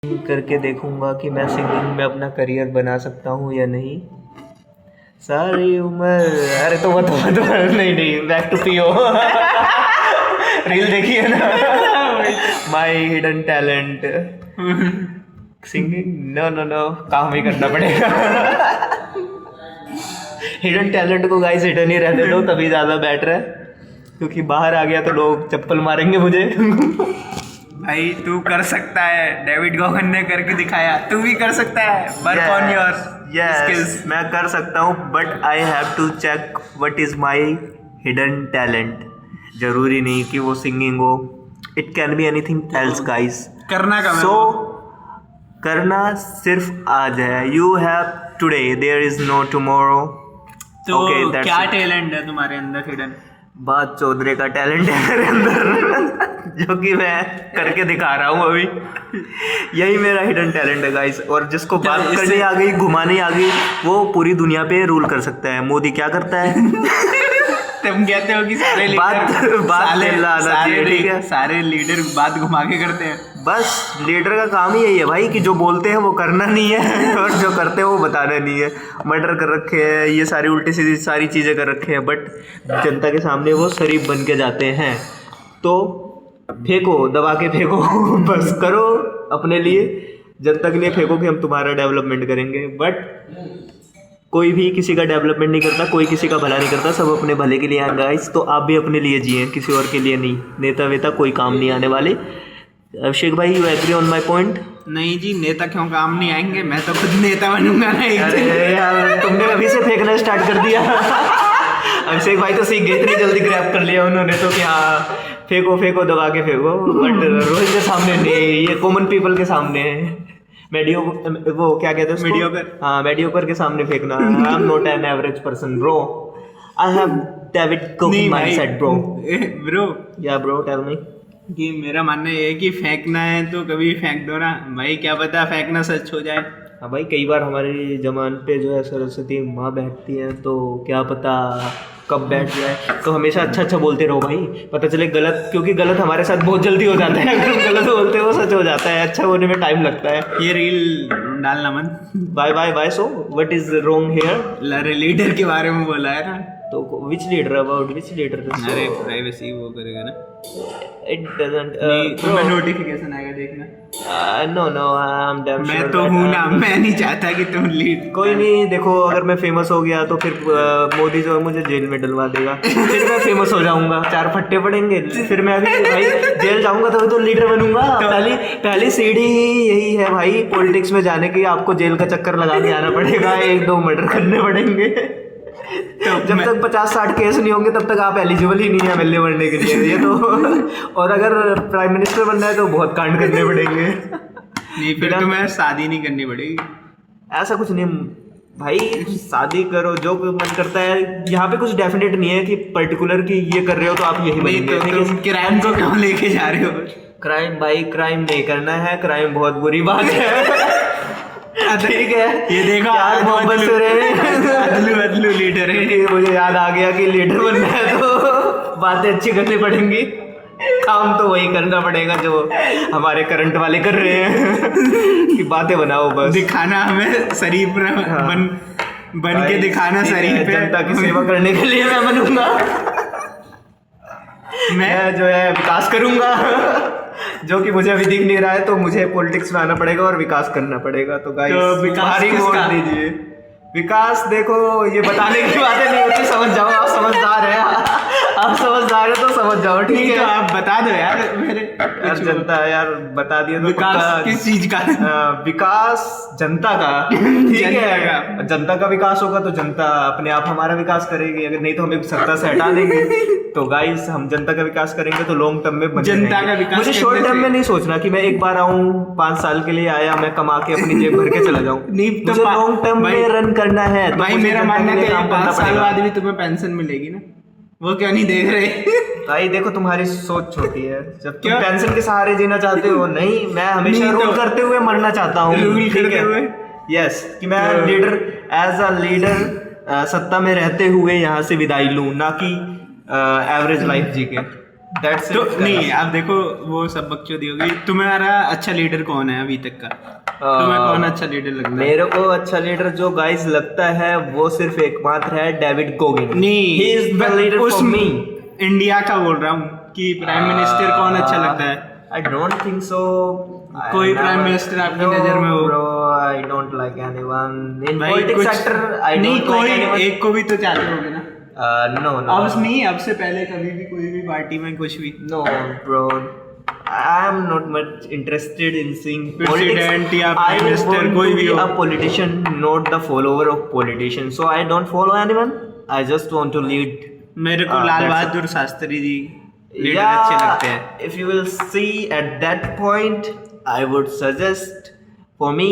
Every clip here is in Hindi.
करके देखूंगा कि मैं सिंगिंग में अपना करियर बना सकता हूँ या नहीं। सारी उम्र अरे तो नहीं बैक टू पीओ रील देखी है ना my hidden talent singing. No काम ही करना पड़ेगा हिडन टैलेंट को गाइस हिडन ही रहने दो, तभी ज़्यादा बेटर है, क्योंकि बाहर आ गया तो लोग चप्पल मारेंगे मुझे भाई तू कर सकता है, डेविड गॉगन ने करके दिखाया, तू भी कर सकता है। Work on your skills. मैं कर सकता हूँ, but I have to check what is my hidden talent. जरूरी नहीं कि वो सिंगिंग हो, it can be anything else guys. करना का सो करना सिर्फ आज है। You have today, there is no tomorrow. तो क्या टैलेंट है तुम्हारे अंदर हिडन? बात चौधरी का टैलेंट है मेरे अंदर जो कि मैं करके दिखा रहा हूँ अभी। यही मेरा हिडन टैलेंट है गाइस। और जिसको बात करनी आ गई, घुमानी आ गई, वो पूरी दुनिया पे रूल कर सकता है। मोदी क्या करता है तुम कहते हो कि सारे सारे लीडर बात घुमा के करते हैं। बस लीडर का काम ही यही है भाई कि जो बोलते हैं वो करना नहीं है और जो करते हैं वो बताना नहीं है। मर्डर कर रखे हैं, ये सारी उल्टी सीधी सारी चीज़ें कर रखे हैं, बट जनता के सामने वो शरीफ बन के जाते हैं। तो फेंको, दबा के फेंको बस करो अपने लिए, जनता के लिए फेंको कि हम तुम्हारा डेवलपमेंट करेंगे। बट कोई भी किसी का डेवलपमेंट नहीं करता, कोई किसी का भला नहीं करता, सब अपने भले के लिए हैं गाइस। तो आप भी अपने लिए जिए, किसी और के लिए नहीं। नेता वेता कोई काम नहीं आने वाले। अभिषेक भाई, you agree on my point? नहीं जी, नेता क्यों काम नहीं आएंगे, मैं तो खुद नेता बनूंगा ना। अरे यार तुमने अभी से फेंकना स्टार्ट कर दिया अभिषेक भाई तो सीख गए, इतनी जल्दी ग्रैब कर लिया उन्होंने तो कि हाँ फेंको दबा के फेंको। बट रोहित के सामने नहीं, ये कॉमन पीपल के सामने है। वो क्या कहते हैं, मीडियोकर। हाँ, मीडियोकर के सामने फेंकना। I am not an average person bro, I have David Goggins mindset bro. Yeah bro tell me. कि मेरा मानना ये है कि फेंकना है तो कभी फेंक दो ना भाई, क्या पता फेंकना सच हो जाए। हाँ भाई, कई बार हमारी जमान पे जो है सरस्वती माँ बैठती हैं, तो क्या पता कब बैठ जाए। तो हमेशा अच्छा बोलते रहो भाई, पता चले गलत, क्योंकि गलत हमारे साथ बहुत जल्दी हो जाता है। अगर हम गलत बोलते हैं वो सच हो जाता है, अच्छा होने में टाइम लगता है। ये रील डालना मन। Bye so what is wrong here? Leader के बारे में बोला है ना, तो which leader, about which leader? अरे प्राइवेसी वो करेगा ना, इट डजंट। तुम्हें नोटिफिकेशन आएगा देखना। No I am damn sure. मैं तो हूँ ना, मैं नहीं चाहता कि तुम लीड। कोई नहीं, देखो अगर मैं फेमस हो गया तो फिर मोदी जो है मुझे जेल में डलवा देगा, फिर मैं फेमस हो जाऊंगा, 4 फट्टे पड़ेंगे, फिर मैं अभी भाई जेल जाऊंगा तो लीडर बनूंगा। पहली सीढ़ी ही यही है भाई पॉलिटिक्स में जाने की, आपको जेल का चक्कर लगा के आना पड़ेगा, 1-2 मर्डर करने पड़ेंगे। तो जब तक 50-60 केस नहीं होंगे तब तक आप एलिजिबल ही नहीं है मिलने बनने के लिए ये तो और अगर प्राइम मिनिस्टर बनना है तो बहुत कांड करने पड़ेंगे। नहीं, फिर तुम्हें शादी नहीं करनी पड़ेगी। ऐसा कुछ नहीं भाई, शादी करो जो मन करता है। यहाँ पे कुछ डेफिनेट नहीं है कि पर्टिकुलर कि ये कर रहे हो तो आप यही बनेंगे। तो क्राइम को क्यों लेके जा रहे हो? क्राइम भाई, क्राइम नहीं करना है, क्राइम बहुत बुरी बात है ठीक है, ये देखो यार मोहब्बत से रहे अदलू लीडर है। मुझे याद आ गया कि लीडर बनना है तो बातें अच्छी करनी पड़ेंगी, काम तो वही करना पड़ेगा जो हमारे करंट वाले कर रहे हैं कि बातें बनाओ बस, दिखाना हमें शरीफ बन के दिखाना शरीफ है। जनता की सेवा करने के लिए मैं बनूंगा, मैं जो है विकास करूंगा जो कि मुझे अभी दिख नहीं रहा है। तो मुझे पॉलिटिक्स में आना पड़ेगा और विकास करना पड़ेगा। तो गाइस विकास किसका दीजिए? विकास देखो, ये बताने की बातें नहीं होती, समझ जाओ, आप समझदार है, आप समझदार है तो समझ जाओ, ठीक है। तो आप बता दो यार मेरे जनता यार बता दिया तो विकास किस चीज का? विकास जनता का, ठीक है। जनता का विकास होगा तो जनता अपने आप हमारा विकास करेगी, अगर नहीं तो हमें सत्ता से हटा देंगे। तो गाइस हम जनता का विकास करेंगे तो लॉन्ग टर्म में जनता का विकास। मुझे शॉर्ट टर्म में नहीं सोचना कि मैं एक बार आऊँ 5 साल के लिए आया, मैं कमा के अपनी जेब भर के चला जाऊँ। मुझे लॉन्ग टर्म में रन करना है। भाई मेरा मानना है 5 साल बाद भी तुम्हें पेंशन मिलेगी ना, वो क्यों नहीं देख रहे? भाई देखो तुम्हारी सोच छोटी है, जब तुम पेंशन के सहारे जीना चाहते हो। नहीं, मैं हमेशा रूल करते हुए मरना चाहता हूँ, रूल करते हुए। यस, कि मैं लीडर, एज अ लीडर सत्ता में रहते हुए यहाँ से विदाई लूँ, ना कि एवरेज लाइफ जी के। दैट्स तो नहीं, आप देखो वो सब बकचोदी होगी। तुम्हारा अच्छा लीडर कौन है अभी तक का? तुम्हें कौन अच्छा लीडर लगता है? मेरे को अच्छा लीडर जो गाइस लगता है वो सिर्फ एकमात्र है डेविड गोगिन। नहीं, he is the leader for me. India का बोल रहा हूँ कि प्राइम मिनिस्टर कौन अच्छा लगता है? I don't think so. कोई प्राइम मिनिस्टर आपकी नजर में हो? Bro I don't like anyone in भाई पॉलिटिक्स कुछ सेक्टर। आई नहीं, डोंट लाइक कोई एनीवन। एक को भी तो चाहते होगे ना? नो नो अब नहीं, अब से पहले कभी भी कोई भी पार्टी में कुछ भी no bro. I am not much interested in seeing President या I Prime Minister, want कोई to भी be हो। a politician, not the follower of politician. So I don't follow anyone. I just want to lead. मेरे को लाल that's बहादुर शास्त्री जी लीडर अच्छे लगते हैं। If you will see at that point, I would suggest for me,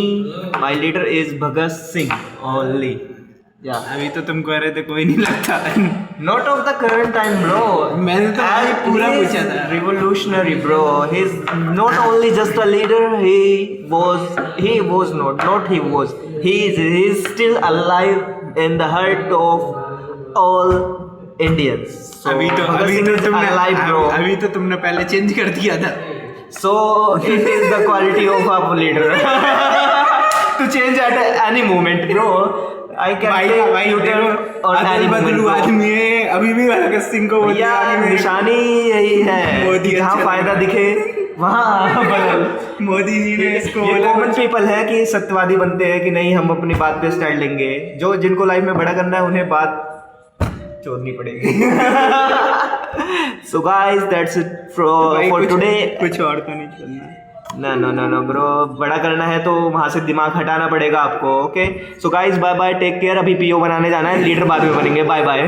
my leader is Bhagat Singh only. Yeah. अभी तो तुम कह रहे थे कोई नहीं लगता। Not of the current time, bro. मैंने तो And पूरा he is पूछा था। revolutionary, bro. He's not only just a leader. He was not he was. He is still alive in the heart of all Indians. So, अभी तो Bhagat Singh is alive, bro. अभी तो तुमने पहले चेंज कर दिया था। So it is the quality of a leader to change at any moment, bro. I can भाई take भाई Twitter देखो, on any अदल moment, बदलू bro. आदमी है। अभी भी भगत सिंह को बोलते भैया हैं कि निशानी यही है मोदी कि जहाँ अच्छा फायदा दिखे वहाँ बदल। मोदी जी ने इसको ये बोला कॉमन पीपल है कि सत्यवादी बनते हैं कि नहीं हम अपनी बात पे स्टैंड लेंगे। जो जिनको लाइफ में बड़ा करना है उन्हें बात छोड़नी पड़ेगी। So guys, that's it भाई for कुछ- today. कुछ और तो नहीं चलना। ना ब्रो, बड़ा करना है तो वहां से दिमाग हटाना पड़ेगा आपको। Okay so guys, bye bye, take care. अभी पीओ बनाने जाना है, लीडर बाद में बनेंगे। Bye bye.